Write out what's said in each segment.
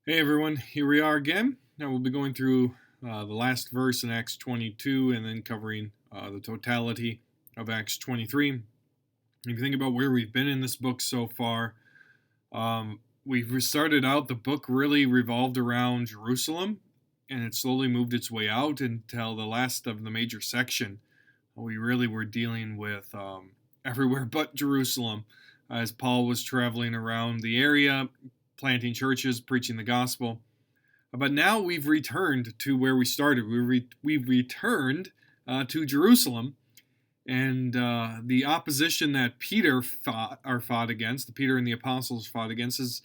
Hey everyone, here we are again. Now we'll be going through the last verse in Acts 22 and then covering the totality of Acts 23. If you think about where we've been in this book so far, we've started out, the book really revolved around Jerusalem, and it slowly moved its way out until the last of the major section. We really were dealing with everywhere but Jerusalem as Paul was traveling around the area, planting churches, preaching the gospel. But now we've returned to where we started. We've returned to Jerusalem, and the opposition that Peter fought against, the Peter and the apostles fought against, is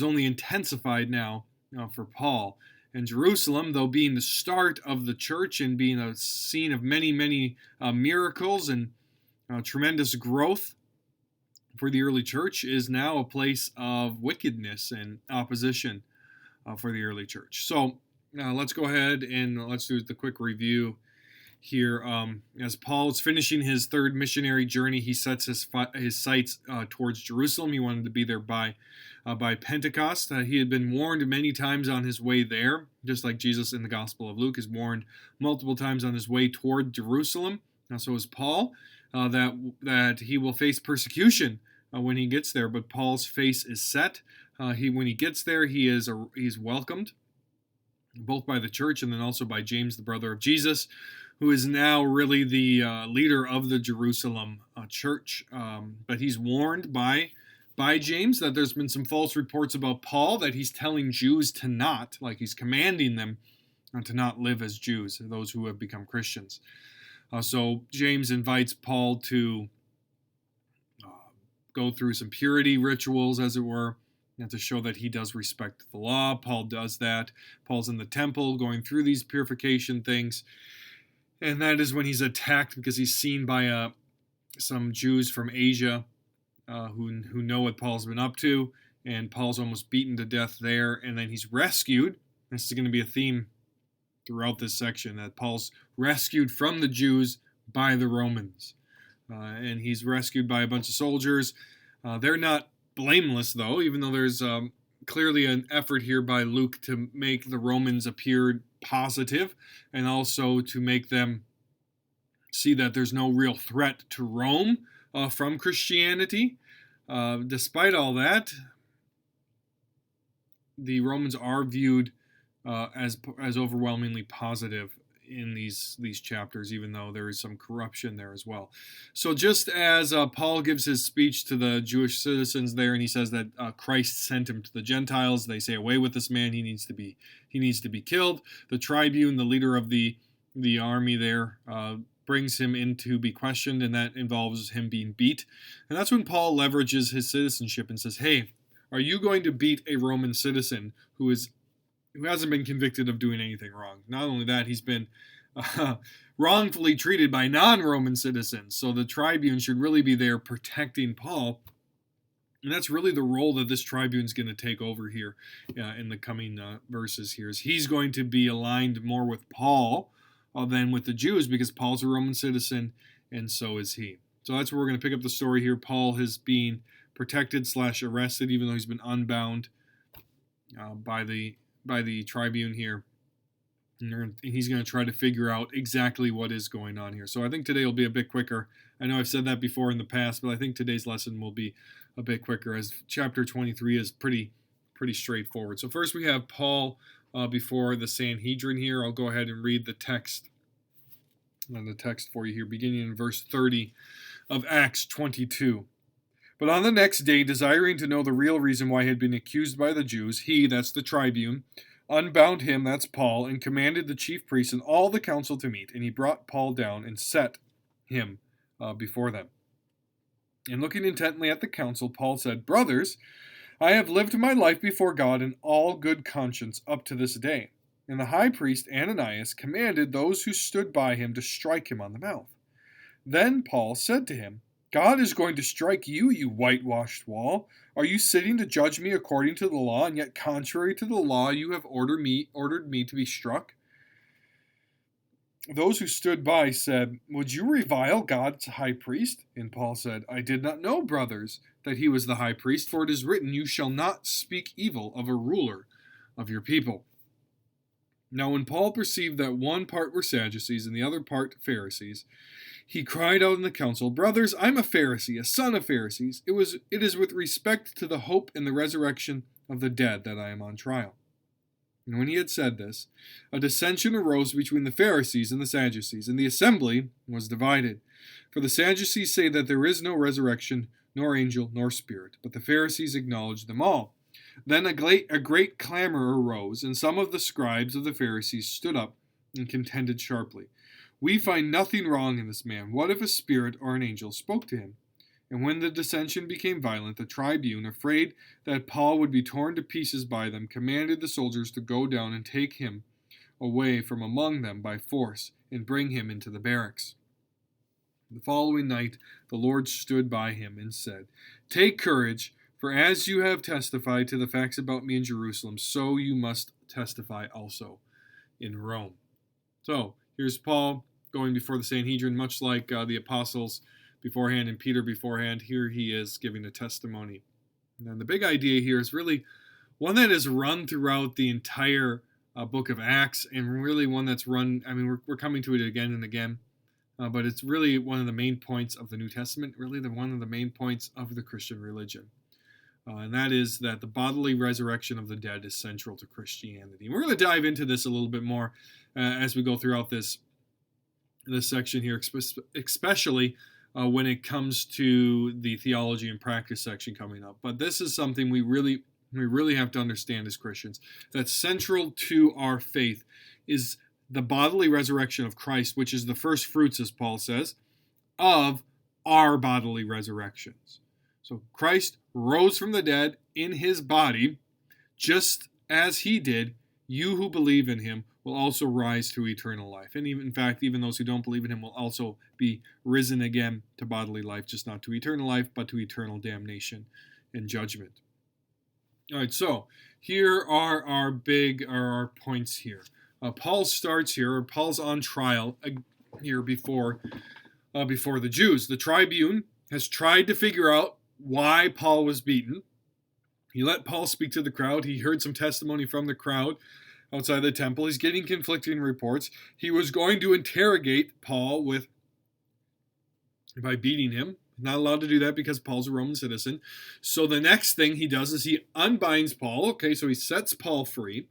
only intensified now for Paul. And Jerusalem, though being the start of the church and being a scene of many miracles and tremendous growth for the early church, is now a place of wickedness and opposition for the early church. So let's go ahead and let's do the quick review here. As Paul is finishing his third missionary journey, he sets his sights towards Jerusalem. He wanted to be there by Pentecost. He had been warned many times on his way there, just like Jesus in the Gospel of Luke is warned multiple times on his way toward Jerusalem. So is Paul, that he will face persecution when he gets there, but Paul's face is set. When he gets there, he's welcomed both by the church and then also by James, the brother of Jesus, who is now really the leader of the Jerusalem church. But he's warned by James that there's been some false reports about Paul, that he's telling Jews to not, like he's commanding them to not live as Jews, those who have become Christians. So James invites Paul to go through some purity rituals, as it were, and to show that he does respect the law. Paul does that. Paul's in the temple going through these purification things. And that is when he's attacked because he's seen by some Jews from Asia who know what Paul's been up to. And Paul's almost beaten to death there. And then he's rescued. This is going to be a theme throughout this section, that Paul's rescued from the Jews by the Romans. And he's rescued by a bunch of soldiers. They're not blameless, though, even though there's clearly an effort here by Luke to make the Romans appear positive and also to make them see that there's no real threat to Rome from Christianity. Despite all that, the Romans are viewed as overwhelmingly positive in these chapters, even though there is some corruption there as well. So just as Paul gives his speech to the Jewish citizens there, and he says that Christ sent him to the Gentiles, they say, "Away with this man! He needs to be killed." The tribune, the leader of the army there, brings him in to be questioned, and that involves him being beat. And that's when Paul leverages his citizenship and says, "Hey, are you going to beat a Roman citizen who hasn't been convicted of doing anything wrong?" Not only that, he's been wrongfully treated by non-Roman citizens. So the tribune should really be there protecting Paul. And that's really the role that this tribune's going to take over here in the coming verses here. Is he's going to be aligned more with Paul than with the Jews, because Paul's a Roman citizen, and so is he. So that's where we're going to pick up the story here. Paul has been protected / arrested, even though he's been unbound by the tribune here. And he's going to try to figure out exactly what is going on here. So I think today will be a bit quicker. I know I've said that before in the past, but I think today's lesson will be a bit quicker, as chapter 23 is pretty straightforward. So first we have Paul before the Sanhedrin here. I'll go ahead and read the text for you here, beginning in verse 30 of Acts 22. "But on the next day, desiring to know the real reason why he had been accused by the Jews, he," that's the tribune, "unbound him," that's Paul, "and commanded the chief priests and all the council to meet. And he brought Paul down and set him before them. And looking intently at the council, Paul said, 'Brothers, I have lived my life before God in all good conscience up to this day.' And the high priest Ananias commanded those who stood by him to strike him on the mouth. Then Paul said to him, 'God is going to strike you, you whitewashed wall. Are you sitting to judge me according to the law, and yet contrary to the law you have ordered me to be struck?' Those who stood by said, 'Would you revile God's high priest?' And Paul said, 'I did not know, brothers, that he was the high priest, for it is written, you shall not speak evil of a ruler of your people. Now when Paul perceived that one part were Sadducees and the other part Pharisees, he cried out in the council, Brothers, I'm a Pharisee, a son of Pharisees. It is with respect to the hope in the resurrection of the dead that I am on trial. And when he had said this, a dissension arose between the Pharisees and the Sadducees, and the assembly was divided. For the Sadducees say that there is no resurrection, nor angel, nor spirit, but the Pharisees acknowledge them all. Then a great clamor arose, and some of the scribes of the Pharisees stood up and contended sharply. We find nothing wrong in this man. What if a spirit or an angel spoke to him? And when the dissension became violent, the tribune, afraid that Paul would be torn to pieces by them, commanded the soldiers to go down and take him away from among them by force and bring him into the barracks. The following night the Lord stood by him and said, Take courage, for as you have testified to the facts about me in Jerusalem, so you must testify also in Rome. So here's Paul going before the Sanhedrin, much like the apostles beforehand and Peter beforehand. Here he is giving a testimony. And the big idea here is really one that is run throughout the entire book of Acts, and really one that's run, we're coming to it again and again, but it's really one of the main points of the New Testament, really one of the main points of the Christian religion. And that is that the bodily resurrection of the dead is central to Christianity. And we're going to dive into this a little bit more as we go throughout this section here, especially when it comes to the theology and practice section coming up. But this is something we really have to understand as Christians, that central to our faith is the bodily resurrection of Christ, which is the first fruits, as Paul says, of our bodily resurrections. So Christ rose from the dead in his body, just as he did. You who believe in him will also rise to eternal life. And in fact, even those who don't believe in him will also be risen again to bodily life, just not to eternal life, but to eternal damnation and judgment. All right, so here are our points here. Paul starts here, Paul's on trial here before the Jews. The tribune has tried to figure out why Paul was beaten. He let Paul speak to the crowd. He heard some testimony from the crowd outside the temple. He's getting conflicting reports. He was going to interrogate Paul by beating him. Not allowed to do that because Paul's a Roman citizen. So the next thing he does is he unbinds Paul. Okay, so he sets Paul free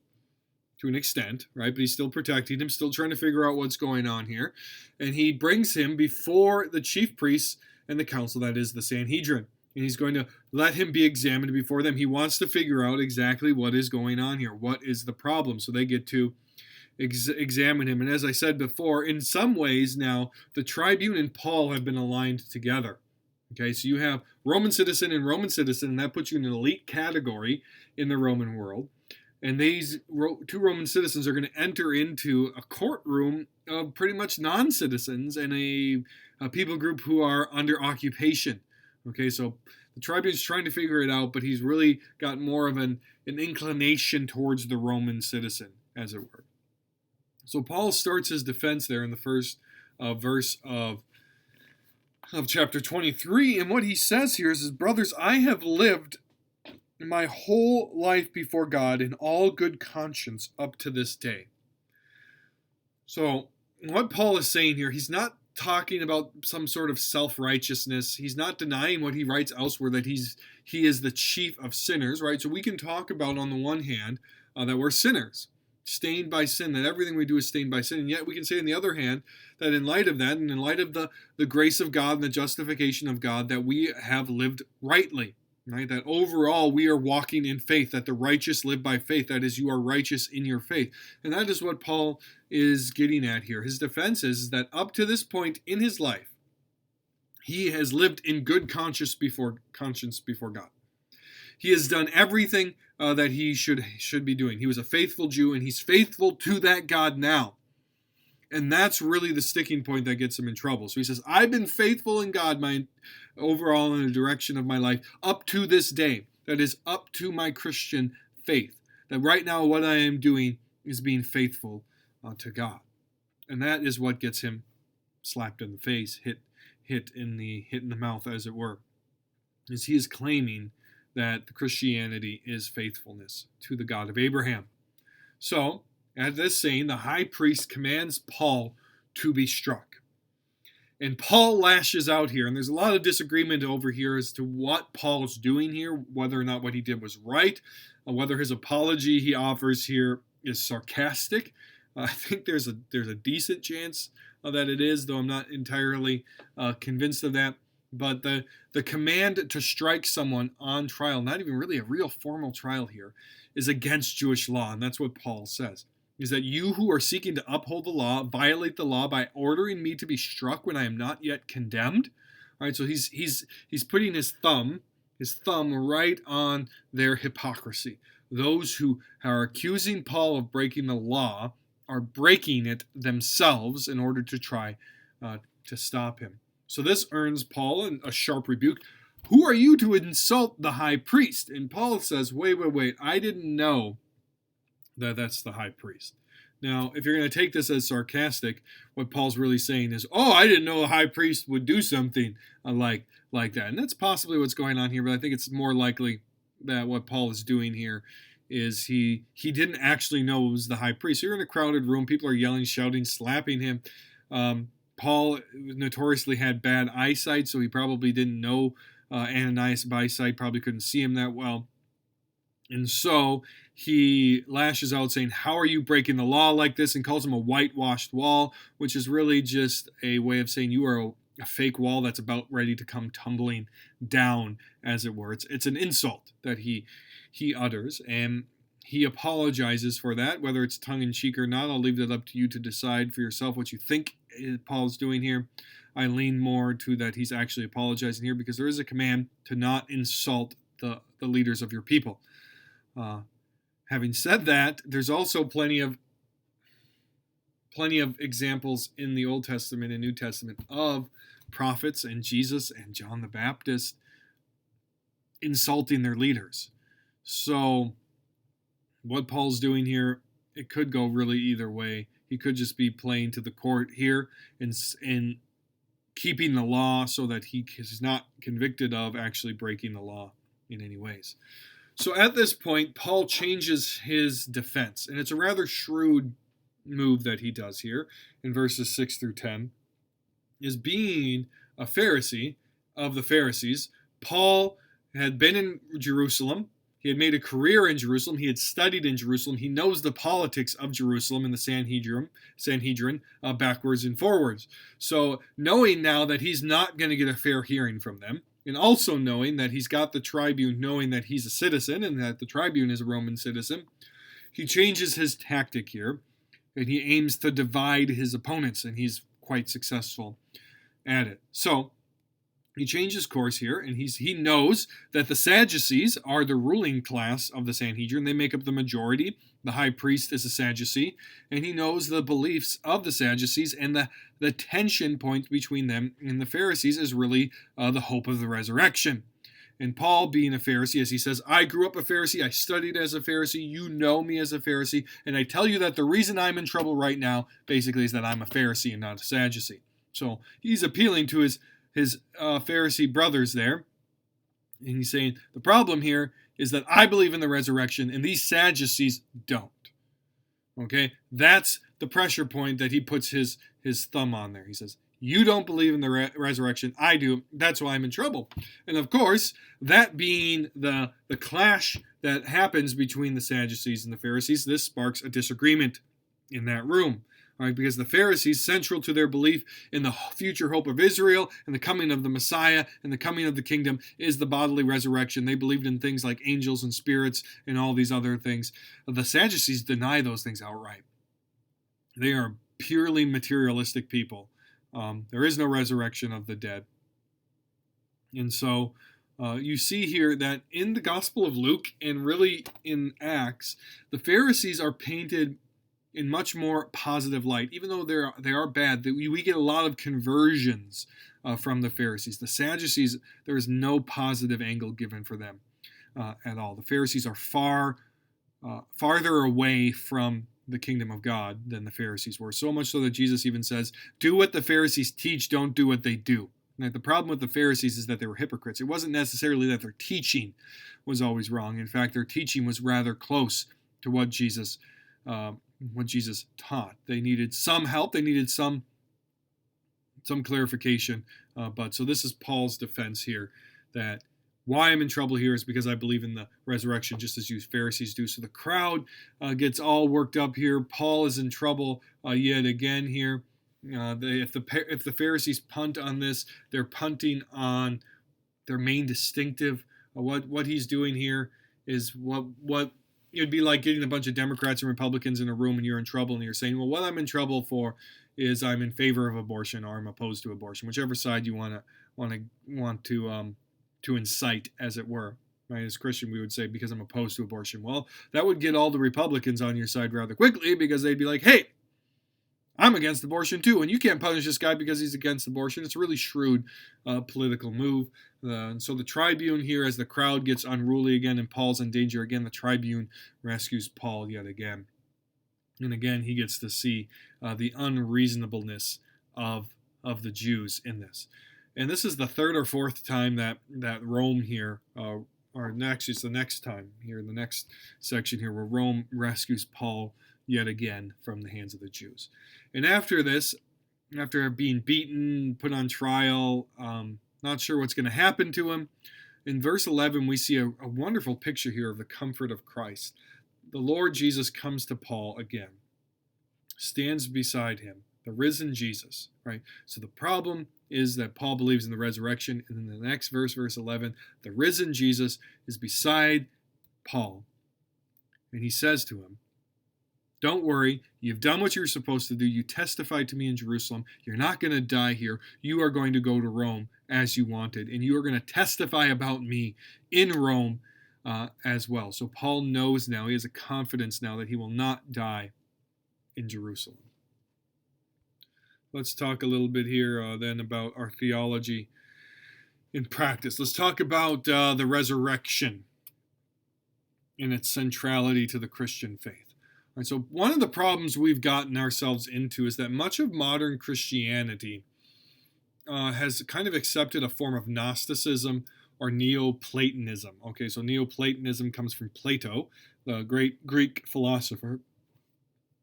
to an extent, right? But he's still protecting him, still trying to figure out what's going on here. And he brings him before the chief priests and the council, that is the Sanhedrin. And he's going to let him be examined before them. He wants to figure out exactly what is going on here. What is the problem? So they get to examine him. And as I said before, in some ways now, the tribune and Paul have been aligned together. Okay, so you have Roman citizen, and that puts you in an elite category in the Roman world. And these two Roman citizens are going to enter into a courtroom of pretty much non-citizens and a people group who are under occupation. Okay, so the tribune's trying to figure it out, but he's really got more of an inclination towards the Roman citizen, as it were. So Paul starts his defense there in the first verse of chapter 23, and what he says here is, Brothers, I have lived my whole life before God in all good conscience up to this day. So what Paul is saying here, he's not talking about some sort of self-righteousness. He's not denying what he writes elsewhere, that he is the chief of sinners, right? So we can talk about, on the one hand, that we're sinners, stained by sin, that everything we do is stained by sin. And yet we can say, on the other hand, that in light of that, and in light of the grace of God and the justification of God, that we have lived rightly, right? That overall we are walking in faith, that the righteous live by faith. That is, you are righteous in your faith. And that is what Paul is getting at here. His defense is that up to this point in his life, he has lived in good conscience before God. He has done everything that he should be doing. He was a faithful Jew, and he's faithful to that God now. And that's really the sticking point that gets him in trouble. So he says, I've been faithful in God overall in the direction of my life up to this day. That is, up to my Christian faith. That right now what I am doing is being faithful to God. And that is what gets him slapped in the face, hit in the mouth, as it were. Is he is claiming that Christianity is faithfulness to the God of Abraham. So, at this saying, the high priest commands Paul to be struck. And Paul lashes out here, and there's a lot of disagreement over here as to what Paul's doing here, whether or not what he did was right, whether his apology he offers here is sarcastic. I think there's a decent chance that it is, though I'm not entirely convinced of that. But the command to strike someone on trial, not even really a real formal trial here, is against Jewish law, and that's what Paul says. Is that you who are seeking to uphold the law violate the law by ordering me to be struck when I am not yet condemned? All right, so he's putting his thumb right on their hypocrisy. Those who are accusing Paul of breaking the law are breaking it themselves in order to try to stop him. So this earns Paul a sharp rebuke. Who are you to insult the high priest? And Paul says, wait, I didn't know that's the high priest. Now, if you're going to take this as sarcastic, what Paul's really saying is, I didn't know the high priest would do something like that. And that's possibly what's going on here, but I think it's more likely that what Paul is doing here is he didn't actually know it was the high priest. So you're in a crowded room, people are yelling, shouting, slapping him. Paul notoriously had bad eyesight, so he probably didn't know Ananias by sight, probably couldn't see him that well. And so he lashes out saying, how are you breaking the law like this? And calls him a whitewashed wall, which is really just a way of saying you are a fake wall that's about ready to come tumbling down, as it were. It's an insult that he utters, and he apologizes for that. Whether it's tongue-in-cheek or not, I'll leave that up to you to decide for yourself what you think Paul's doing here. I lean more to that he's actually apologizing here because there is a command to not insult the leaders of your people. Having said that, there's also plenty of examples in the Old Testament and New Testament of prophets and Jesus and John the Baptist insulting their leaders. So what Paul's doing here, it could go really either way. He could just be playing to the court here and keeping the law so that he is not convicted of actually breaking the law in any ways. So at this point, Paul changes his defense, and it's a rather shrewd move that he does here in verses 6 through 10. Is being a Pharisee of the Pharisees, Paul had been in Jerusalem. He had made a career in Jerusalem. He had studied in Jerusalem. He knows the politics of Jerusalem and the Sanhedrin backwards and forwards. So knowing now that he's not going to get a fair hearing from them, and also knowing that he's got the tribune, knowing that he's a citizen and that the tribune is a Roman citizen, he changes his tactic here, and he aims to divide his opponents, and he's quite successful at it. So he changes course here, and he knows that the Sadducees are the ruling class of the Sanhedrin. They make up the majority. The high priest is a Sadducee, and he knows the beliefs of the Sadducees, and the tension point between them and the Pharisees is really the hope of the resurrection. And Paul, being a Pharisee, as he says, I grew up a Pharisee, I studied as a Pharisee, you know me as a Pharisee, and I tell you that the reason I'm in trouble right now, basically, is that I'm a Pharisee and not a Sadducee. So he's appealing to his Pharisee brothers there, and he's saying, the problem here is that I believe in the resurrection, and these Sadducees don't. Okay, that's the pressure point that he puts his thumb on there. He says, you don't believe in the resurrection, I do, that's why I'm in trouble. And of course, that being the clash that happens between the Sadducees and the Pharisees, this sparks a disagreement in that room. All right, because the Pharisees, central to their belief in the future hope of Israel and the coming of the Messiah and the coming of the kingdom, is the bodily resurrection. They believed in things like angels and spirits and all these other things. The Sadducees deny those things outright. They are purely materialistic people. There is no resurrection of the dead. And so you see here that in the Gospel of Luke and really in Acts, the Pharisees are painted in much more positive light. Even though they are bad, we get a lot of conversions from the Pharisees. The Sadducees, there is no positive angle given for them at all. The Pharisees are farther away from the kingdom of God than the Pharisees were. So much so that Jesus even says, do what the Pharisees teach, don't do what they do. Now, the problem with the Pharisees is that they were hypocrites. It wasn't necessarily that their teaching was always wrong. In fact, their teaching was rather close to what Jesus what Jesus taught. They needed some help. They needed some clarification. But so this is Paul's defense here, that why I'm in trouble here is because I believe in the resurrection, just as you Pharisees do. So the crowd gets all worked up here. Paul is in trouble yet again here. If the Pharisees punt on this, they're punting on their main distinctive. What he's doing here is what it would be like getting a bunch of Democrats and Republicans in a room and you're in trouble and you're saying, well, what I'm in trouble for is I'm in favor of abortion or I'm opposed to abortion, whichever side you want to incite, as it were. Right? As Christian, we would say, because I'm opposed to abortion. Well, that would get all the Republicans on your side rather quickly, because they'd be like, hey, I'm against abortion too, and you can't punish this guy because he's against abortion. It's a really shrewd political move. And so the tribune here, as the crowd gets unruly again and Paul's in danger again, the tribune rescues Paul yet again. And again, he gets to see the unreasonableness of the Jews in this. And this is the third or fourth time that Rome here, or next, it's the next time here in the next section here, where Rome rescues Paul yet again from the hands of the Jews. And after this, after being beaten, put on trial, not sure what's going to happen to him, in verse 11 we see a wonderful picture here of the comfort of Christ. The Lord Jesus comes to Paul again, stands beside him, the risen Jesus, right? So the problem is that Paul believes in the resurrection, and in the next verse, verse 11, the risen Jesus is beside Paul, and he says to him, don't worry, you've done what you're supposed to do. You testified to me in Jerusalem. You're not going to die here. You are going to go to Rome as you wanted, and you are going to testify about me in Rome as well. So Paul knows now, he has a confidence now that he will not die in Jerusalem. Let's talk a little bit here then about our theology in practice. Let's talk about the resurrection and its centrality to the Christian faith. All right, so one of the problems we've gotten ourselves into is that much of modern Christianity has kind of accepted a form of Gnosticism or Neoplatonism. Okay, so Neoplatonism comes from Plato, the great Greek philosopher,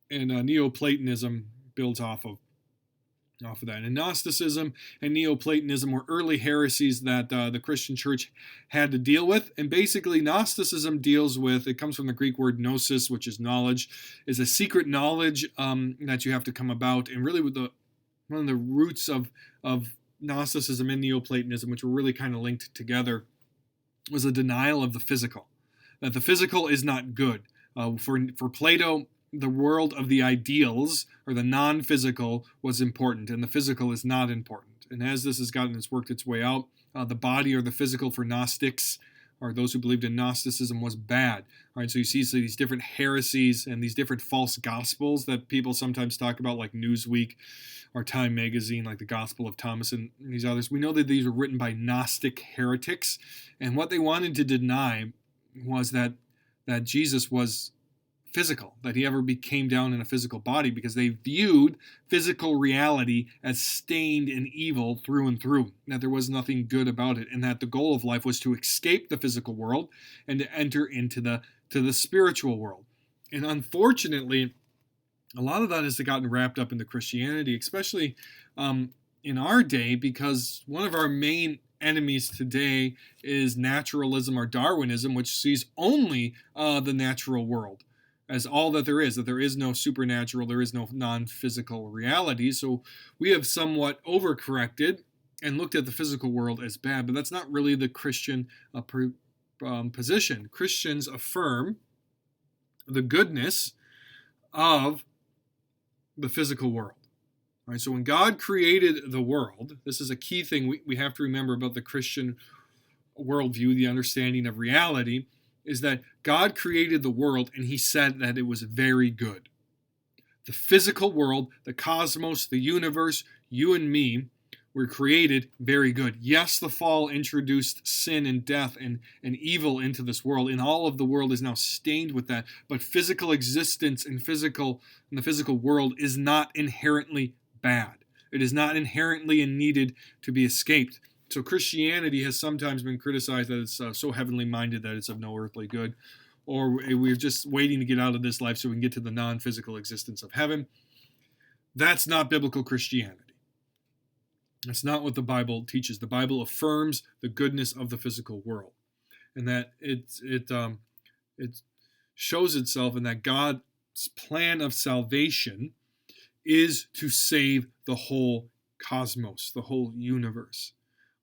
and Neoplatonism builds off of that. And Gnosticism and Neoplatonism were early heresies that the Christian church had to deal with. And basically, Gnosticism deals with, it comes from the Greek word gnosis, which is knowledge, is a secret knowledge that you have to come about. And really, with one of the roots of Gnosticism and Neoplatonism, which were really kind of linked together, was a denial of the physical, that the physical is not good. For Plato, the world of the ideals, or the non-physical, was important, and the physical is not important. And as this has worked its way out, the body or the physical for Gnostics, or those who believed in Gnosticism, was bad. All right, so you see these different heresies and these different false gospels that people sometimes talk about, like Newsweek or Time Magazine, like the Gospel of Thomas and these others. We know that these were written by Gnostic heretics, and what they wanted to deny was that Jesus was physical, that he ever came down in a physical body, because they viewed physical reality as stained and evil through and through, that there was nothing good about it, and that the goal of life was to escape the physical world and to enter into the spiritual world. And unfortunately, a lot of that has gotten wrapped up into Christianity, especially in our day, because one of our main enemies today is naturalism or Darwinism, which sees only the natural world as all that there is no supernatural, there is no non-physical reality. So we have somewhat overcorrected and looked at the physical world as bad, but that's not really the Christian position. Christians affirm the goodness of the physical world. All right, so when God created the world, this is a key thing we have to remember about the Christian worldview, the understanding of reality, is that God created the world and he said that it was very good. The physical world, the cosmos, the universe, you and me, were created very good. Yes, the fall introduced sin and death and evil into this world, and all of the world is now stained with that. But physical existence and the physical world is not inherently bad. It is not inherently needed to be escaped. So Christianity has sometimes been criticized that it's so heavenly minded that it's of no earthly good. or we're just waiting to get out of this life so we can get to the non-physical existence of heaven. That's not biblical Christianity. That's not what the Bible teaches. The Bible affirms the goodness of the physical world, and that it shows itself in that God's plan of salvation is to save the whole cosmos, the whole universe.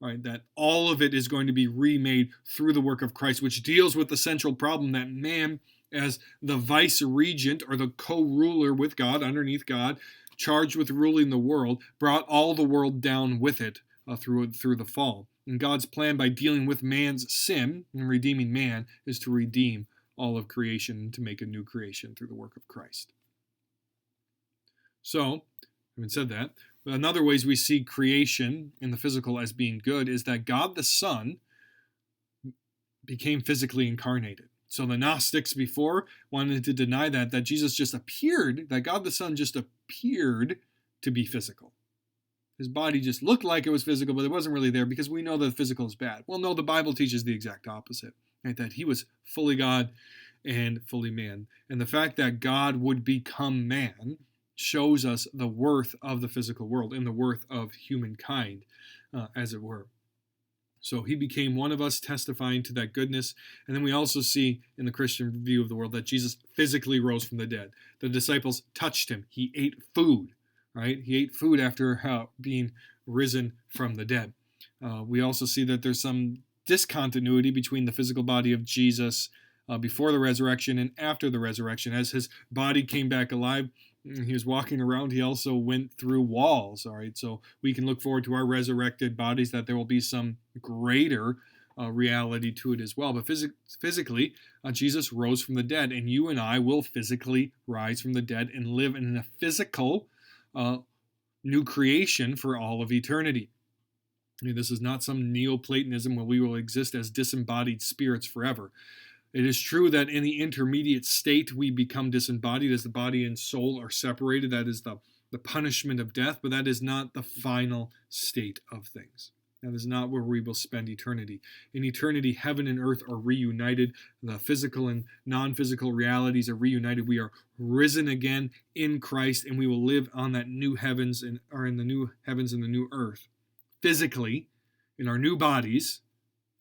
Right, that all of it is going to be remade through the work of Christ, which deals with the central problem that man, as the vice regent or the co-ruler with God, underneath God, charged with ruling the world, brought all the world down with it through the fall. And God's plan, by dealing with man's sin and redeeming man, is to redeem all of creation, to make a new creation through the work of Christ. So, having said that, another ways we see creation in the physical as being good is that God the Son became physically incarnated. So the Gnostics before wanted to deny that Jesus just appeared, that God the Son just appeared to be physical. His body just looked like it was physical, but it wasn't really there because we know that the physical is bad. Well, no, the Bible teaches the exact opposite, right? That he was fully God and fully man. And the fact that God would become man shows us the worth of the physical world and the worth of humankind, as it were. So he became one of us, testifying to that goodness. And then we also see in the Christian view of the world that Jesus physically rose from the dead. The disciples touched him. He ate food, right? He ate food after being risen from the dead. We also see that there's some discontinuity between the physical body of Jesus before the resurrection and after the resurrection. As his body came back alive, he was walking around, he also went through walls, all right? So we can look forward to our resurrected bodies, that there will be some greater reality to it as well. But physically, Jesus rose from the dead, and you and I will physically rise from the dead and live in a physical new creation for all of eternity. I mean, this is not some Neoplatonism where we will exist as disembodied spirits forever. It is true that in the intermediate state we become disembodied as the body and soul are separated. That is the punishment of death, but that is not the final state of things. That is not where we will spend eternity. In eternity, heaven and earth are reunited. The physical and non-physical realities are reunited. We are risen again in Christ, and we will live on that new heavens in the new heavens and the new earth, physically, in our new bodies,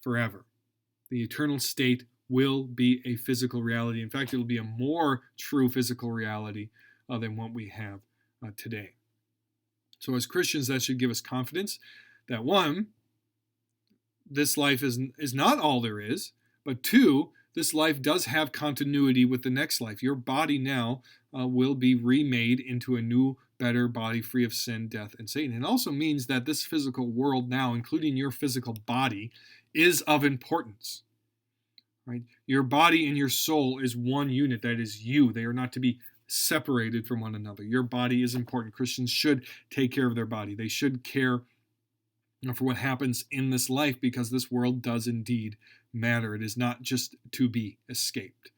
forever. The eternal state will be a physical reality. In fact, it will be a more true physical reality than what we have today. So as Christians, that should give us confidence that, one, this life is not all there is, but two, this life does have continuity with the next life. Your body now will be remade into a new, better body free of sin, death, and Satan. It also means that this physical world now, including your physical body, is of importance. Right? Your body and your soul is one unit. That is you. They are not to be separated from one another. Your body is important. Christians should take care of their body. They should care for what happens in this life, because this world does indeed matter. It is not just to be escaped.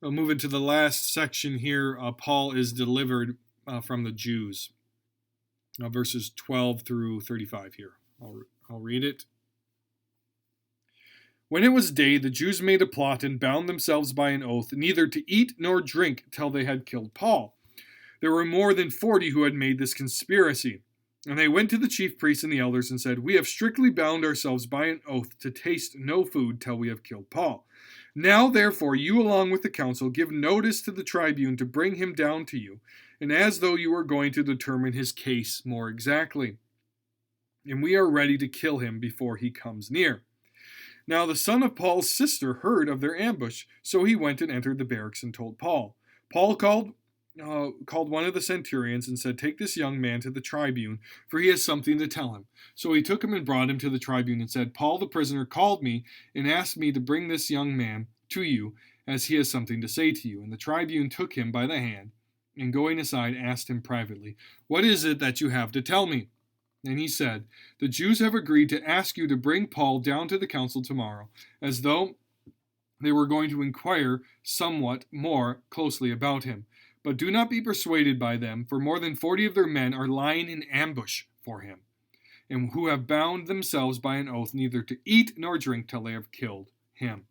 I'll move into the last section here. Paul is delivered from the Jews. Verses 12 through 35 here. I'll read it. When it was day, the Jews made a plot and bound themselves by an oath, neither to eat nor drink till they had killed Paul. There were more than 40 who had made this conspiracy. And they went to the chief priests and the elders and said, "We have strictly bound ourselves by an oath to taste no food till we have killed Paul. Now, therefore, you along with the council give notice to the tribune to bring him down to you, and as though you were going to determine his case more exactly. And we are ready to kill him before he comes near." Now the son of Paul's sister heard of their ambush, so he went and entered the barracks and told Paul. Paul called one of the centurions and said, "Take this young man to the tribune, for he has something to tell him." So he took him and brought him to the tribune and said, "Paul the prisoner called me and asked me to bring this young man to you, as he has something to say to you." And the tribune took him by the hand, and going aside asked him privately, "What is it that you have to tell me?" And he said, "The Jews have agreed to ask you to bring Paul down to the council tomorrow, as though they were going to inquire somewhat more closely about him. But do not be persuaded by them, for more than 40 of their men are lying in ambush for him, and who have bound themselves by an oath neither to eat nor drink till they have killed him."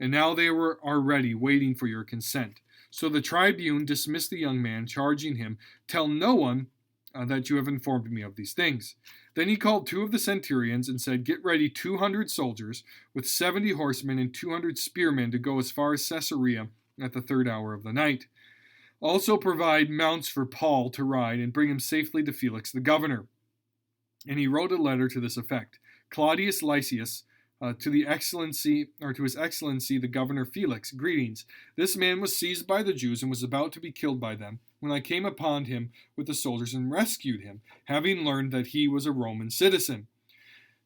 and now they are ready, waiting for your consent. So the tribune dismissed the young man, charging him, "Tell no one that you have informed me of these things." Then he called 2 of the centurions and said, "Get ready 200 soldiers with 70 horsemen and 200 spearmen to go as far as Caesarea at the 3rd hour of the night. Also provide mounts for Paul to ride and bring him safely to Felix the governor." And he wrote a letter to this effect: "Claudius Lysias, to his excellency the governor Felix, greetings. This man was seized by the Jews and was about to be killed by them, when I came upon him with the soldiers and rescued him, having learned that he was a Roman citizen.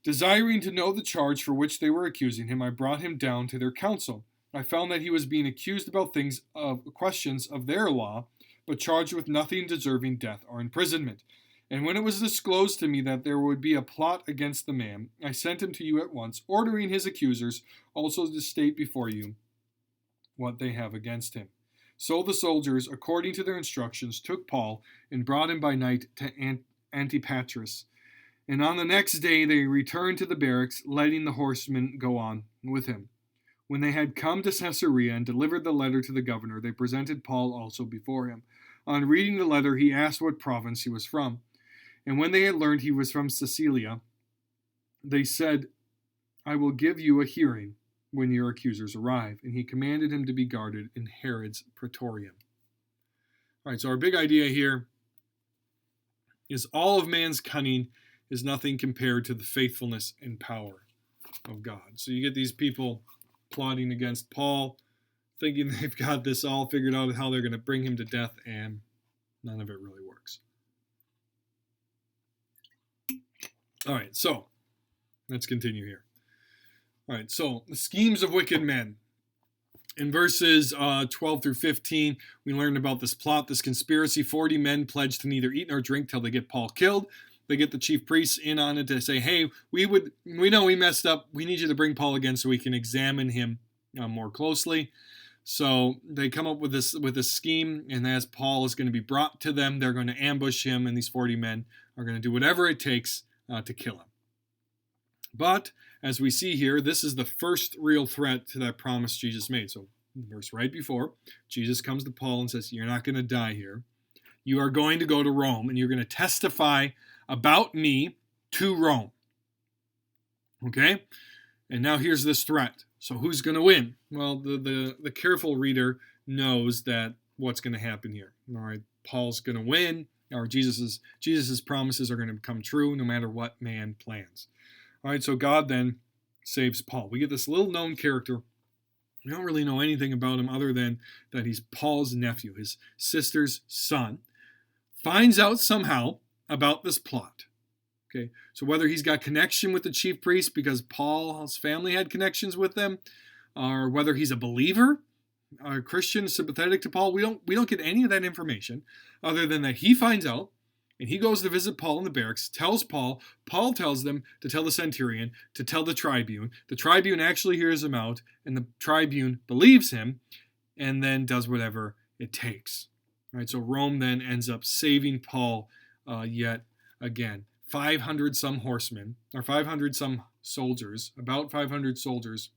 Desiring to know the charge for which they were accusing him, I brought him down to their council. I found that he was being accused about questions of their law, but charged with nothing deserving death or imprisonment. And when it was disclosed to me that there would be a plot against the man, I sent him to you at once, ordering his accusers also to state before you what they have against him." So the soldiers, according to their instructions, took Paul and brought him by night to Antipatris. And on the next day they returned to the barracks, letting the horsemen go on with him. When they had come to Caesarea and delivered the letter to the governor, they presented Paul also before him. On reading the letter, he asked what province he was from. And when they had learned he was from Cilicia, they said, "I will give you a hearing when your accusers arrive." And he commanded him to be guarded in Herod's praetorium. All right, so our big idea here is all of man's cunning is nothing compared to the faithfulness and power of God. So you get these people plotting against Paul, thinking they've got this all figured out, how they're going to bring him to death, and none of it really works. All right, so let's continue here. All right, so the schemes of wicked men. In verses 12 through 15, we learned about this plot, this conspiracy. 40 men pledged to neither eat nor drink till they get Paul killed. They get the chief priests in on it to say, "Hey, we know we messed up. We need you to bring Paul again so we can examine him more closely." So they come up with this scheme, and as Paul is going to be brought to them, they're going to ambush him, and these 40 men are going to do whatever it takes to kill him. But as we see here, this is the first real threat to that promise Jesus made. So the verse right before, Jesus comes to Paul and says, "You're not going to die here. You are going to go to Rome, and you're going to testify about me to Rome." Okay? And now here's this threat. So who's going to win? Well, the careful reader knows that what's going to happen here. All right, Paul's going to win, or Jesus's promises are going to come true no matter what man plans. All right, so God then saves Paul. We get this little known character. We don't really know anything about him other than that he's Paul's nephew, his sister's son. Finds out somehow about this plot. Okay, so whether he's got connection with the chief priest because Paul's family had connections with them, or whether he's a believer, a Christian sympathetic to Paul, we don't get any of that information other than that he finds out and he goes to visit Paul in the barracks, tells Paul tells them to tell the centurion, to tell the tribune. The tribune actually hears him out, and the tribune believes him and then does whatever it takes. All right, so Rome then ends up saving Paul yet again. 500 some horsemen, or 500 some soldiers, about 500 soldiers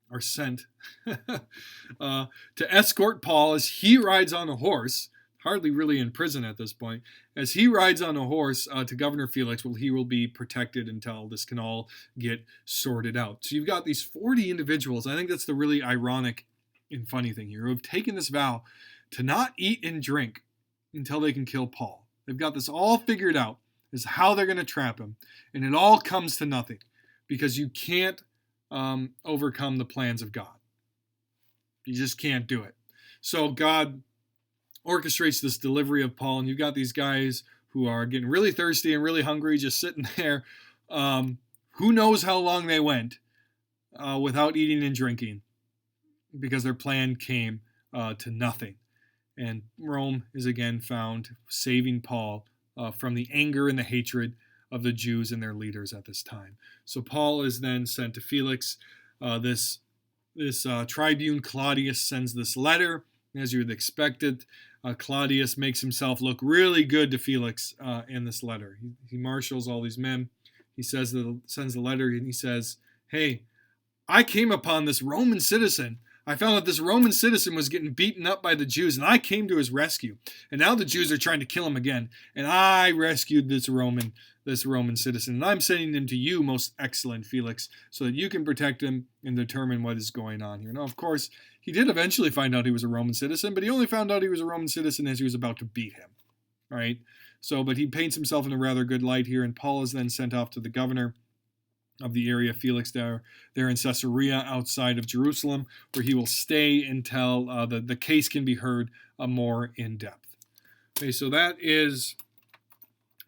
are sent to escort Paul as he rides on a horse, hardly really in prison at this point, as he rides on a horse to Governor Felix. Well, he will be protected until this can all get sorted out. So you've got these 40 individuals. I think that's the really ironic and funny thing here, who have taken this vow to not eat and drink until they can kill Paul. They've got this all figured out as how they're going to trap him, and it all comes to nothing because you can't overcome the plans of God. You just can't do it. So God orchestrates this delivery of Paul, and you've got these guys who are getting really thirsty and really hungry, just sitting there. Who knows how long they went without eating and drinking because their plan came to nothing. And Rome is again found saving Paul from the anger and the hatred of the Jews and their leaders at this time. So Paul is then sent to Felix. This tribune Claudius sends this letter, as you would expect it. Claudius makes himself look really good to Felix in this letter. He marshals all these men. He sends the letter, and he says, "Hey, I came upon this Roman citizen. I found that this Roman citizen was getting beaten up by the Jews, and I came to his rescue. And now the Jews are trying to kill him again, and I rescued this Roman citizen. And I'm sending him to you, most excellent Felix, so that you can protect him and determine what is going on here. Now, of course, he did eventually find out he was a Roman citizen, but he only found out he was a Roman citizen as he was about to beat him. All right? So, but he paints himself in a rather good light here, and Paul is then sent off to the governor of the area, Felix, there in Caesarea outside of Jerusalem, where he will stay until the case can be heard more in depth. Okay, so that is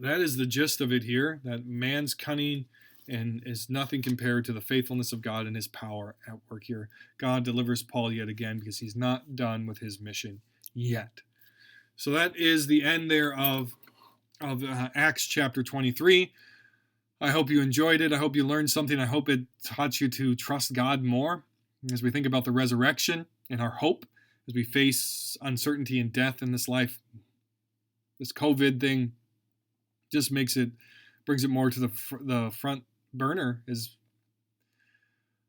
the gist of it here, that man's cunning and is nothing compared to the faithfulness of God and his power at work here. God delivers Paul yet again because he's not done with his mission yet. So that is the end there of Acts chapter 23. I hope you enjoyed it. I hope you learned something. I hope it taught you to trust God more as we think about the resurrection and our hope as we face uncertainty and death in this life. This COVID thing just brings it more to the front burner, is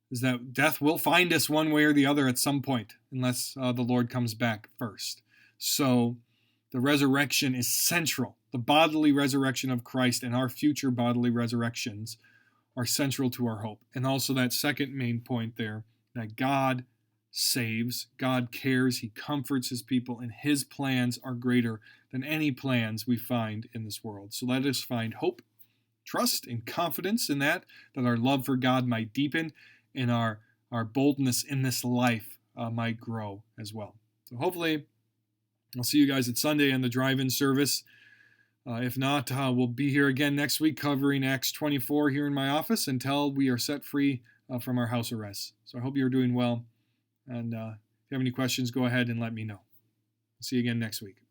that death will find us one way or the other at some point, unless the Lord comes back first. So the resurrection is central. The bodily resurrection of Christ and our future bodily resurrections are central to our hope. And also that second main point there, that God saves, God cares, he comforts his people, and his plans are greater than any plans we find in this world. So let us find hope, trust, and confidence in that our love for God might deepen and our boldness in this life might grow as well. So hopefully I'll see you guys at Sunday in the drive-in service. If not, we'll be here again next week covering Acts 24 here in my office until we are set free from our house arrest. So I hope you're doing well. And if you have any questions, go ahead and let me know. See you again next week.